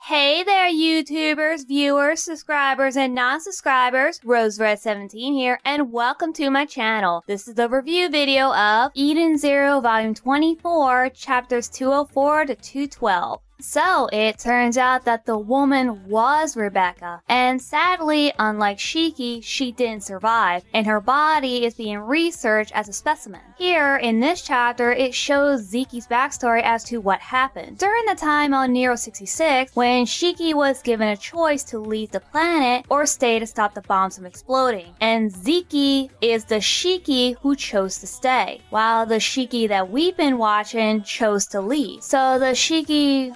Hey there, YouTubers, viewers, subscribers, and non-subscribers. RoseRed17 here, and welcome to my channel. This is the review video of Eden Zero Volume 24, Chapters 204 to 212. So, it turns out that the woman was Rebecca, and sadly, unlike Shiki, she didn't survive, and her body is being researched as a specimen. Here, in this chapter, it shows Zeki's backstory as to what happened. During the time on Nero 66, when Shiki was given a choice to leave the planet or stay to stop the bombs from exploding, and Zeki is the Shiki who chose to stay, while the Shiki that we've been watching chose to leave. So the Shiki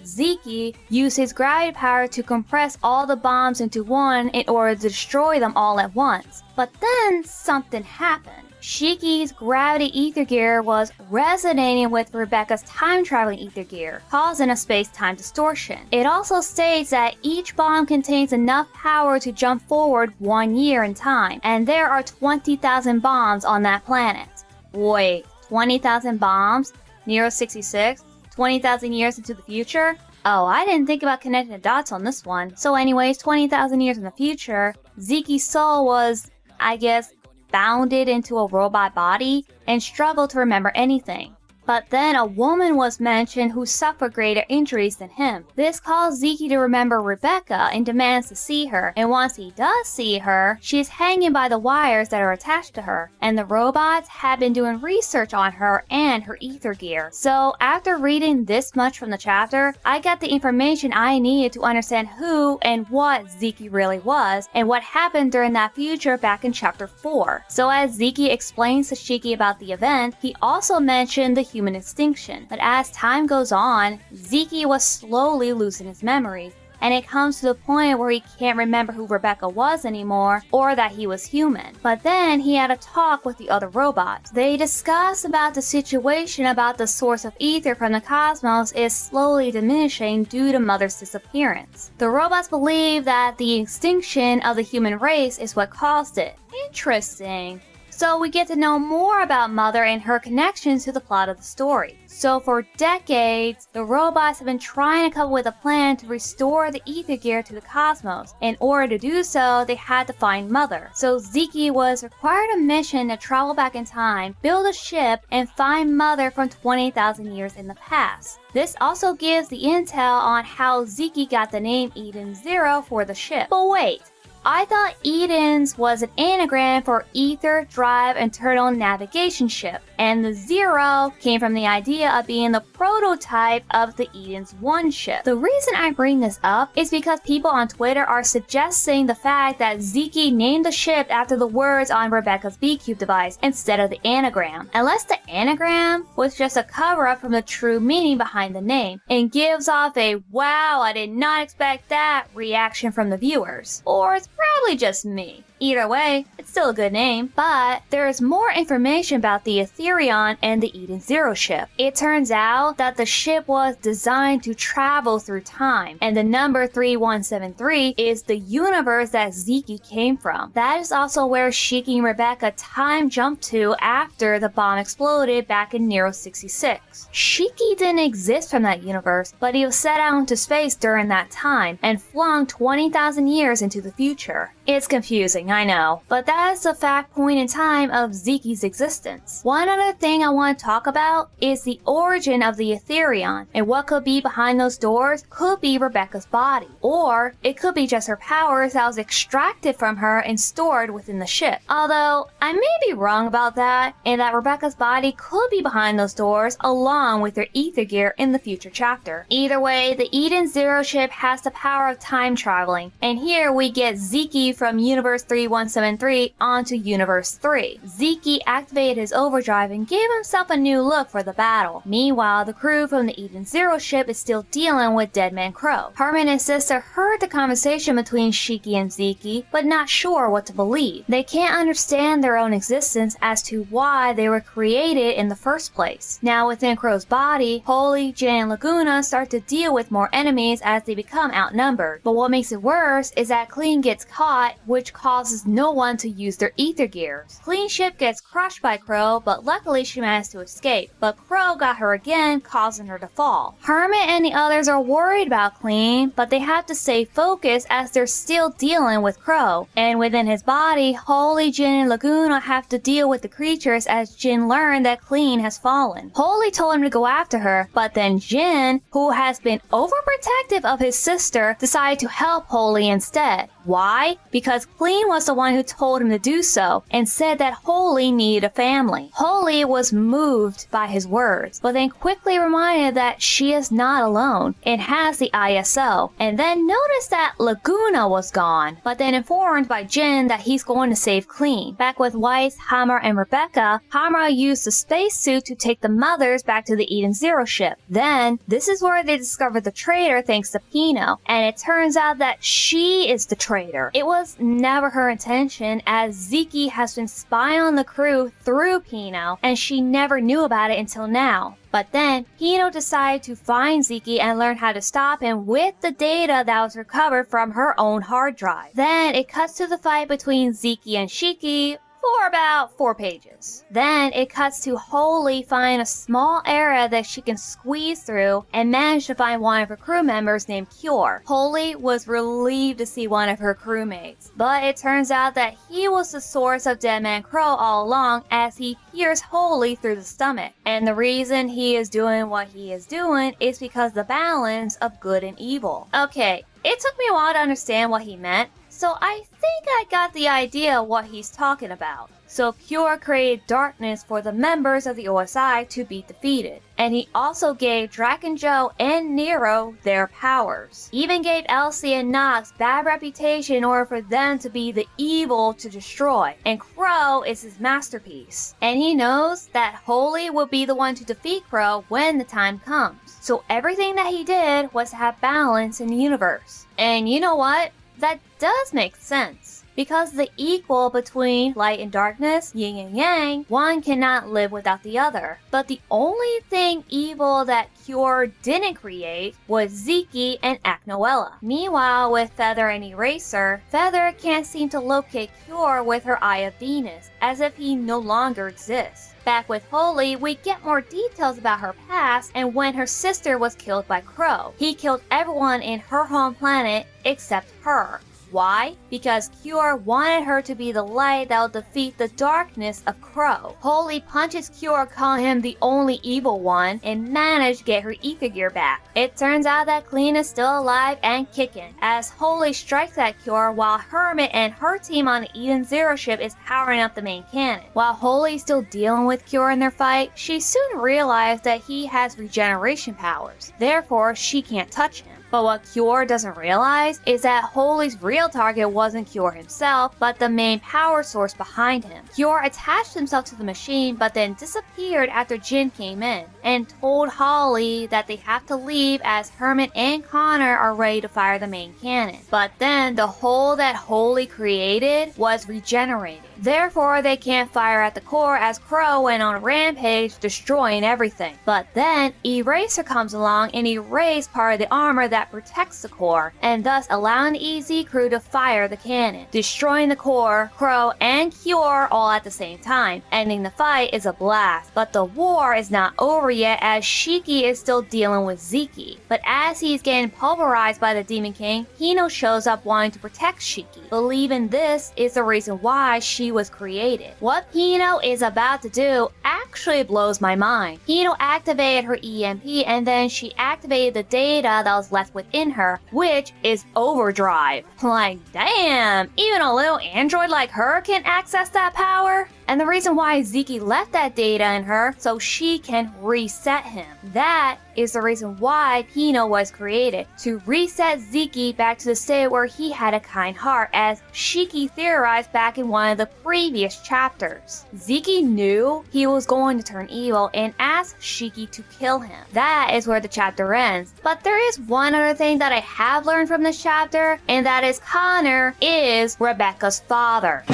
Zeki used his gravity power to compress all the bombs into one in order to destroy them all at once. But then something happened. Shiki's gravity ether gear was resonating with Rebecca's time-traveling ether gear, causing a space-time distortion. It also states that each bomb contains enough power to jump forward 1 year in time, and there are 20,000 bombs on that planet. Wait, 20,000 bombs? Nero 66? 20,000 years into the future? Oh, I didn't think about connecting the dots on this one. So anyways, 20,000 years in the future, Zeki's soul was, I guess, bounded into a robot body and struggled to remember anything. But then a woman was mentioned who suffered greater injuries than him. This caused Zeki to remember Rebecca and demands to see her. And once he does see her, she is hanging by the wires that are attached to her. And the robots have been doing research on her and her ether gear. So after reading this much from the chapter, I got the information I needed to understand who and what Zeki really was and what happened during that future back in chapter 4. So as Zeki explains to Shiki about the event, he also mentioned the human extinction. But as time goes on, Zeki was slowly losing his memories, and it comes to the point where he can't remember who Rebecca was anymore or that he was human. But then he had a talk with the other robots. They discuss about the situation about the source of ether from the cosmos is slowly diminishing due to Mother's disappearance. The robots believe that the extinction of the human race is what caused it. Interesting. So we get to know more about Mother and her connections to the plot of the story. So for decades, the robots have been trying to come up with a plan to restore the ether gear to the cosmos. In order to do so, they had to find Mother. So Zeki was required a mission to travel back in time, build a ship, and find Mother from 20,000 years in the past. This also gives the intel on how Zeki got the name Eden Zero for the ship. But wait, I thought Eden's was an anagram for Ether Drive Internal Navigation Ship, and the Zero came from the idea of being the prototype of the Eden's 1 ship. The reason I bring this up is because people on Twitter are suggesting the fact that Zeki named the ship after the words on Rebecca's B-Cube device instead of the anagram, unless the anagram was just a cover-up from the true meaning behind the name, and gives off a "wow, I did not expect that" reaction from the viewers. Or it's probably just me. Either way, it's still a good name. But there is more information about the Etherion and the Eden Zero ship. It turns out that the ship was designed to travel through time, and the number 3173 is the universe that Zeki came from. That is also where Shiki and Rebecca time jumped to after the bomb exploded back in Nero 66. Shiki didn't exist from that universe, but he was set out into space during that time and flung 20,000 years into the future. It's confusing, I know, but that is the fact point in time of Zeki's existence. One other thing I want to talk about is the origin of the Etherion, and what could be behind those doors could be Rebecca's body, or it could be just her powers that was extracted from her and stored within the ship. Although, I may be wrong about that, and that Rebecca's body could be behind those doors along with her ether gear in the future chapter. Either way, the Eden Zero ship has the power of time traveling, and here we get Zeki from Universe 3173 onto Universe 3. Zeki activated his overdrive and gave himself a new look for the battle. Meanwhile, the crew from the Eden Zero ship is still dealing with Dead Man Crow. Herman and his sister heard the conversation between Shiki and Zeki, but not sure what to believe. They can't understand their own existence as to why they were created in the first place. Now within Crow's body, Holy, Jin, and Laguna start to deal with more enemies as they become outnumbered. But what makes it worse is that Clean gets caught spot, which causes no one to use their ether gears. Clean's ship gets crushed by Crow, but luckily she managed to escape. But Crow got her again, causing her to fall. Hermit and the others are worried about Clean, but they have to stay focused as they're still dealing with Crow. And within his body, Holy, Jin, and Laguna have to deal with the creatures as Jin learned that Clean has fallen. Holy told him to go after her, but then Jin, who has been overprotective of his sister, decided to help Holy instead. Why? Because Clean was the one who told him to do so and said that Holy needed a family. Holy was moved by his words, but then quickly reminded that she is not alone and has the ISO, and then noticed that Laguna was gone, but then informed by Jin that he's going to save Clean. Back with Weiss, Hammer, and Rebecca, Hammer used the spacesuit to take the mothers back to the Eden Zero ship. Then, this is where they discovered the traitor thanks to Pino, and it turns out that she is the traitor. It was never her intention, as Zeke has been spying on the crew through Pino, and she never knew about it until now. But then, Pino decided to find Zeke and learn how to stop him with the data that was recovered from her own hard drive. Then, it cuts to the fight between Zeke and Shiki, for about 4 pages. Then it cuts to Holy find a small area that she can squeeze through and manage to find one of her crew members named Cure. Holy was relieved to see one of her crewmates, but it turns out that he was the source of Deadman Crow all along, as he pierced Holy through the stomach. And the reason he is doing what he is doing is because the balance of good and evil. Okay, it took me a while to understand what he meant, so I think I got the idea what he's talking about. So Cure created darkness for the members of the OSI to be defeated. And he also gave Draken Joe and Nero their powers. Even gave Elsie and Nox bad reputation in order for them to be the evil to destroy. And Crow is his masterpiece. And he knows that Holy will be the one to defeat Crow when the time comes. So everything that he did was to have balance in the universe. And you know what? That does make sense. Because the equal between light and darkness, yin and yang, one cannot live without the other. But the only thing evil that Cure didn't create was Zeke and Aknoella. Meanwhile, with Feather and Eraser, Feather can't seem to locate Cure with her Eye of Venus, as if he no longer exists. Back with Holy, we get more details about her past and when her sister was killed by Crow. He killed everyone in her home planet except her. Why? Because Cure wanted her to be the light that will defeat the darkness of Crow. Holy punches Cure, calling him the only evil one, and managed to get her ether gear back. It turns out that Clean is still alive and kicking, as Holy strikes at Cure while Hermit and her team on the Eden Zero ship is powering up the main cannon. While Holy is still dealing with Cure in their fight, she soon realized that he has regeneration powers. Therefore, she can't touch him. But what Cure doesn't realize is that Holy's real target wasn't Cure himself, but the main power source behind him. Cure attached himself to the machine, but then disappeared after Jin came in, and told Holy that they have to leave as Hermit and Connor are ready to fire the main cannon. But then the hole that Holy created was regenerated. Therefore, they can't fire at the core as Crow went on a rampage, destroying everything. But then, Eraser comes along and erased part of the armor that protects the core, and thus allowing the EZ crew to fire the cannon, destroying the core, Crow, and Cure all at the same time. Ending the fight is a blast, but the war is not over yet as Shiki is still dealing with Zeke. But as he's getting pulverized by the Demon King, Hino shows up wanting to protect Shiki, believing this is the reason why she was created. What Hino is about to do actually blows my mind. Hino activated her EMP and then she activated the data that was left within her, which is overdrive. Like, damn, even a little android like her can access that power? And the reason why Zeke left that data in her so she can reset him. That is the reason why Pino was created, to reset Zeke back to the state where he had a kind heart, as Shiki theorized back in one of the previous chapters. Zeke knew he was going to turn evil and asked Shiki to kill him. That is where the chapter ends. But there is one other thing that I have learned from this chapter, and that is Connor is Rebecca's father.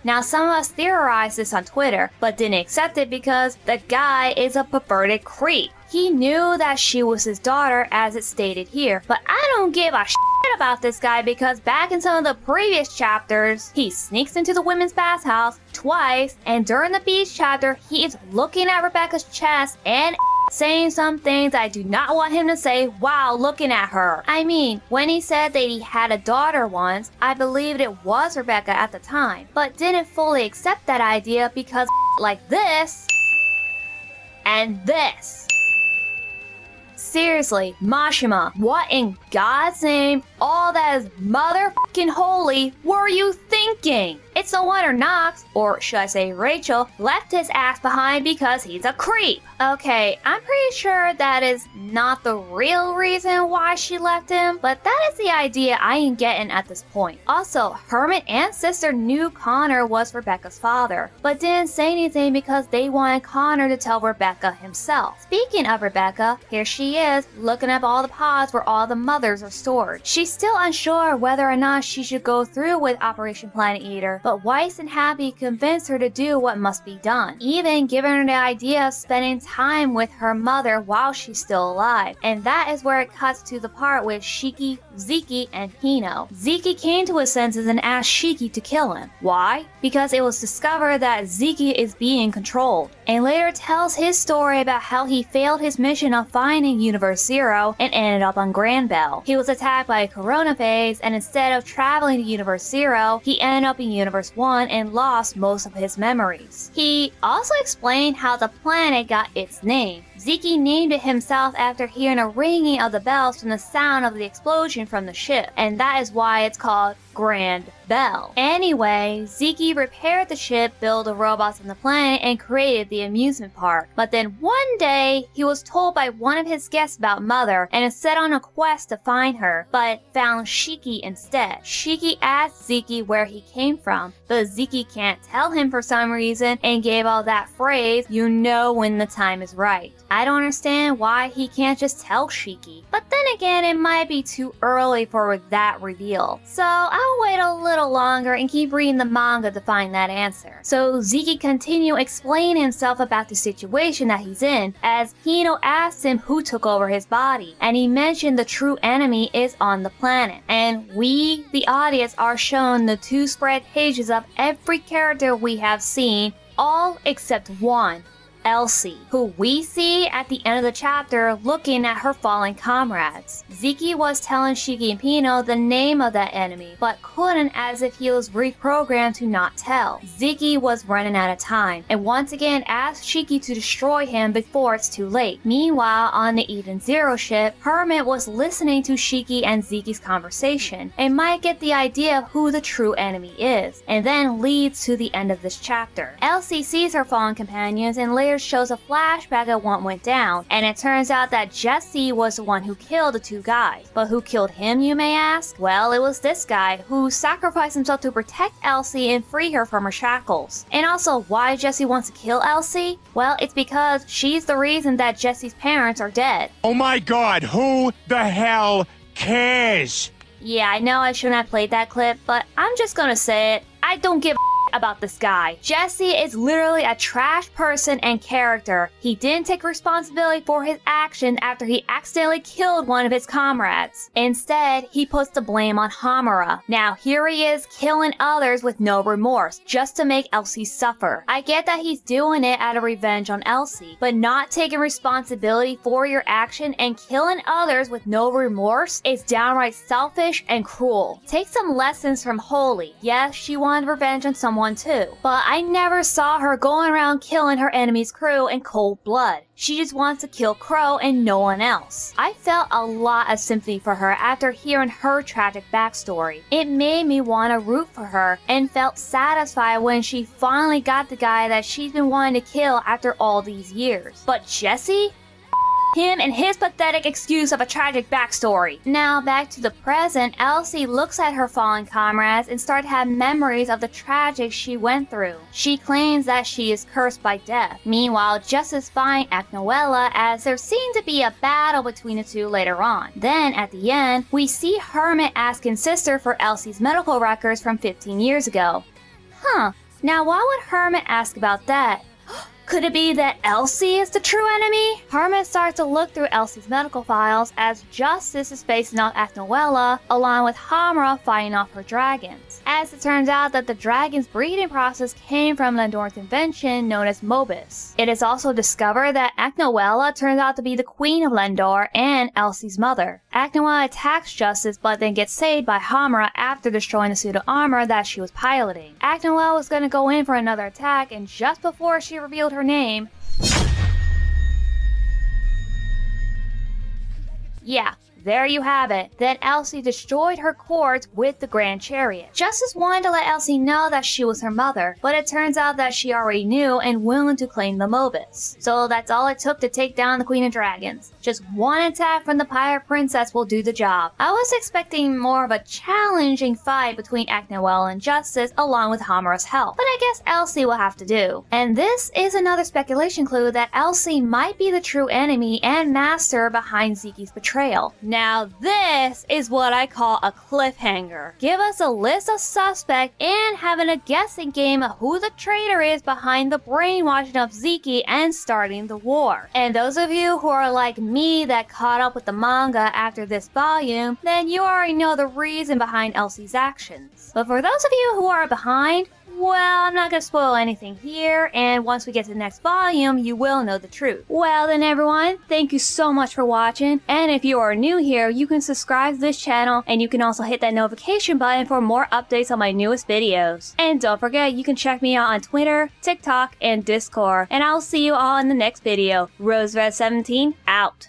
Now, some of us theorized this on Twitter, but didn't accept it because the guy is a perverted creep. He knew that she was his daughter as it's stated here, but I don't give a shit about this guy because back in some of the previous chapters, he sneaks into the women's bathhouse twice, and during the beach chapter, he is looking at Rebecca's chest and saying some things I do not want him to say while looking at her. I mean, when he said that he had a daughter once, I believed it was Rebecca at the time, but didn't fully accept that idea because like this and this. Seriously, Mashima, what in God's name, all that is motherfucking holy, were you thinking? It's no wonder Knox, or should I say Rachel, left his ass behind because he's a creep. Okay, I'm pretty sure that is not the real reason why she left him, but that is the idea I am getting at this point. Also, Hermit and sister knew Connor was Rebecca's father, but didn't say anything because they wanted Connor to tell Rebecca himself. Speaking of Rebecca, here she is, looking up all the pods where all the mothers are stored. She's still unsure whether or not she should go through with Operation Planet Eater, but Weiss and Happy convince her to do what must be done, even giving her the idea of spending time with her mother while she's still alive. And that is where it cuts to the part with Shiki, Zeke, and Hino. Zeke came to his senses and asked Shiki to kill him. Why? Because it was discovered that Zeke is being controlled, and later tells his story about how he failed his mission of finding Universe Zero and ended up on Granbell. He was attacked by a corona phase, and instead of traveling to Universe Zero, he ended up in Universe 1 and lost most of his memories. He also explained how the planet got its name. Zeke named it himself after hearing a ringing of the bells from the sound of the explosion from the ship, and that is why it's called Grand Bell. Anyway, Zeke repaired the ship, built the robots on the planet, and created the amusement park. But then one day, he was told by one of his guests about Mother and is set on a quest to find her, but found Shiki instead. Shiki asked Zeke where he came from, but Zeke can't tell him for some reason and gave all that phrase, "You know when the time is right." I don't understand why he can't just tell Shiki. But then again, it might be too early for that reveal. So I'll wait a little longer and keep reading the manga to find that answer. So Zeke continued explaining himself about the situation that he's in, as Hino asked him who took over his body, and he mentioned the true enemy is on the planet. And we, the audience, are shown the 2 spread pages of every character we have seen, all except one. Elsie, who we see at the end of the chapter looking at her fallen comrades. Zeke was telling Shiki and Pino the name of that enemy, but couldn't as if he was reprogrammed to not tell. Zeke was running out of time, and once again asked Shiki to destroy him before it's too late. Meanwhile, on the Eden Zero ship, Hermit was listening to Shiki and Zeke's conversation, and might get the idea of who the true enemy is, and then leads to the end of this chapter. Elsie sees her fallen companions and later shows a flashback of what went down, and it turns out that Jesse was the one who killed the 2 guys. But who killed him, you may ask? Well, it was this guy who sacrificed himself to protect Elsie and free her from her shackles. And also, why Jesse wants to kill Elsie? Well, it's because she's the reason that Jesse's parents are dead. Oh my god, who the hell cares? Yeah, I know I shouldn't have played that clip, but I'm just gonna say it. I don't give a about this guy. Jesse is literally a trash person and character. He didn't take responsibility for his actions after he accidentally killed one of his comrades. Instead, he puts the blame on Hamura. Now here he is killing others with no remorse, just to make Elsie suffer. I get that he's doing it out of revenge on Elsie, but not taking responsibility for your action and killing others with no remorse is downright selfish and cruel. Take some lessons from Holy. Yes, she wanted revenge on someone too, but I never saw her going around killing her enemy's crew in cold blood. She just wants to kill Crow and no one else. I felt a lot of sympathy for her after hearing her tragic backstory. It made me want to root for her and felt satisfied when she finally got the guy that she's been wanting to kill after all these years. But Jesse? Him and his pathetic excuse of a tragic backstory. Now back to the present, Elsie looks at her fallen comrades and starts to have memories of the tragic she went through. She claims that she is cursed by death. Meanwhile, just as fine at Noella, as there seemed to be a battle between the two later on. Then at the end, we see Hermit asking Sister for Elsie's medical records from 15 years ago. Now why would Hermit ask about that? Could it be that Elsie is the true enemy? Herman starts to look through Elsie's medical files as Justice is facing off Agnoella along with Hamra fighting off her dragons. As it turns out that the dragon's breeding process came from Lendor's invention known as Mobus. It is also discovered that Agnoella turns out to be the queen of Lendor and Elsie's mother. Agnoella attacks Justice but then gets saved by Hamra after destroying the suit of armor that she was piloting. Agnoella was going to go in for another attack, and just before she revealed her name, yeah, there you have it. Then Elsie destroyed her court with the Grand Chariot. Justice wanted to let Elsie know that she was her mother, but it turns out that she already knew and willing to claim the Mobus. So that's all it took to take down the Queen of Dragons. Just one attack from the Pirate Princess will do the job. I was expecting more of a challenging fight between Agnoella and Justice along with Hamra's help, but I guess Elsie will have to do. And this is another speculation clue that Elsie might be the true enemy and master behind Zeke's betrayal. Now this is what I call a cliffhanger. Give us a list of suspects and having a guessing game of who the traitor is behind the brainwashing of Zeke and starting the war. And those of you who are like me that caught up with the manga after this volume, then you already know the reason behind Elsie's actions. But for those of you who are behind, well, I'm not gonna spoil anything here, and once we get to the next volume, you will know the truth. Well then everyone, thank you so much for watching, and if you are new here, you can subscribe to this channel, and you can also hit that notification button for more updates on my newest videos. And don't forget, you can check me out on Twitter, TikTok, and Discord, and I'll see you all in the next video. RoseRed17, out.